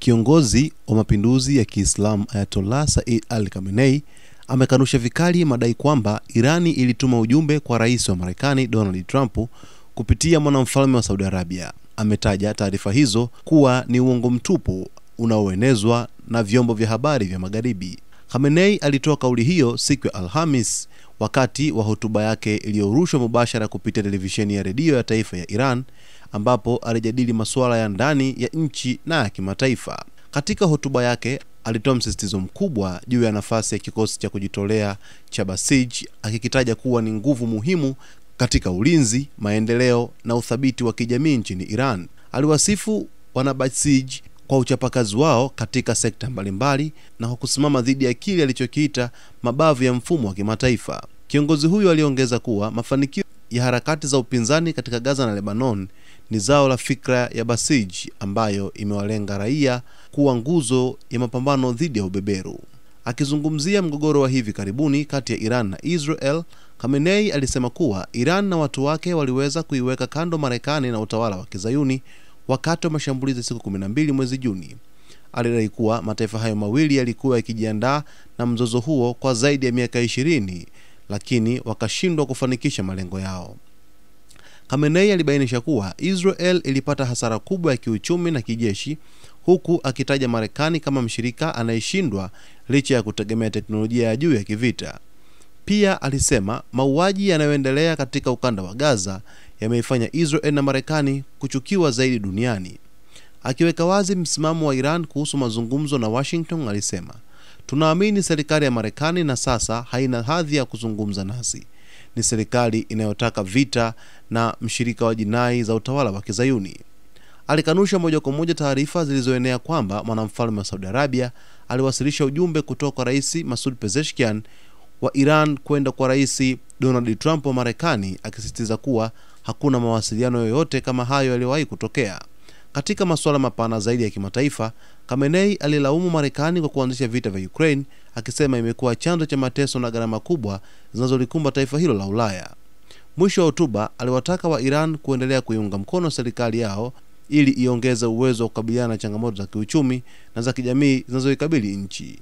Kiongozi wa mapinduzi ya Kiislamu Ayatollah Said Ali Khamenei amekanusha vikali madai kwamba Irani ilituma ujumbe kwa rais wa Marekani Donald Trump kupitia mwanamfalme wa Saudi Arabia. Ametaja taarifa hizo kuwa ni uongo mtupu unaoenezwa na vyombo vya habari vya Magharibi. Khamenei alitoa kauli hiyo siku ya Alhamis wakati wa hotuba yake iliyorushwa mubashara kupitia televisheni ya redio ya taifa ya Iran, ambapo alijadili masuala ya ndani ya nchi na ya kimataifa. Katika hotuba yake alitoa msisitizo mkubwa juu ya nafasi ya kikosi cha kujitolea cha Basij, akikitaja kuwa ni nguvu muhimu katika ulinzi, maendeleo na uthabiti wa kijamii nchini Iran. Aliwasifu wana Basij kwa uchapakazi wao katika sekta mbalimbali na kusimama dhidi ya kile alichokiita mabavu ya mfumo wa kimataifa. Kiongozi huyo aliongeza kuwa mafanikio ya harakati za upinzani katika Gaza na Lebanon ni zao la fikra ya Basij ambayo imewalenga raia kuwa nguzo ya mapambano dhidi ya ubeberu. Akizungumzia mgogoro wa hivi karibuni kati ya Iran na Israel, Khamenei alisema kuwa Iran na watu wake waliweza kuiweka kando Marekani na utawala wa Kizayuni wakati wa mashambulizi siku 12 mwezi Juni. Alidai kuwa mataifa hayo mawili yalikuwa yakijiandaa na mzozo huo kwa zaidi ya miaka 20, lakini wakashindwa kufanikisha malengo yao. Khamenei alibainisha kuwa Israel ilipata hasara kubwa ya kiuchumi na kijeshi, huku akitaja Marekani kama mshirika anayeshindwa licha ya kutegemea teknolojia ya juu ya kivita. Pia alisema mauaji yanayoendelea katika ukanda wa Gaza yameifanya Israel na Marekani kuchukiwa zaidi duniani. Akiweka wazi msimamo wa Iran kuhusu mazungumzo na Washington, alisema, "Tunaamini serikali ya Marekani na sasa haina hadhi ya kuzungumza nasi. Ni serikali inayotaka vita na mshirika wa jinai za utawala wa Kizayuni." Alikanusha moja kwa moja taarifa zilizoenea kwamba mwanamfalme wa Saudi Arabia aliwasilisha ujumbe kutoka kwa Rais Masoud Pezeshkian wa Iran kwenda kwa Rais Donald Trump wa Marekani, akisisitiza kuwa hakuna mawasiliano yoyote kama hayo yaliyowahi kutokea. Katika masuala mapana zaidi ya kimataifa, Khamenei alilaumu Marekani kwa kuanzisha vita vya Ukraine, akisema imekuwa chanzo cha mateso na gharama kubwa zinazolikumba taifa hilo la Ulaya. Mwisho wa hotuba, aliwataka wa Iran kuendelea kuiunga mkono serikali yao ili iongeze uwezo wa kukabiliana na changamoto za kiuchumi na za kijamii zinazoikabili nchi.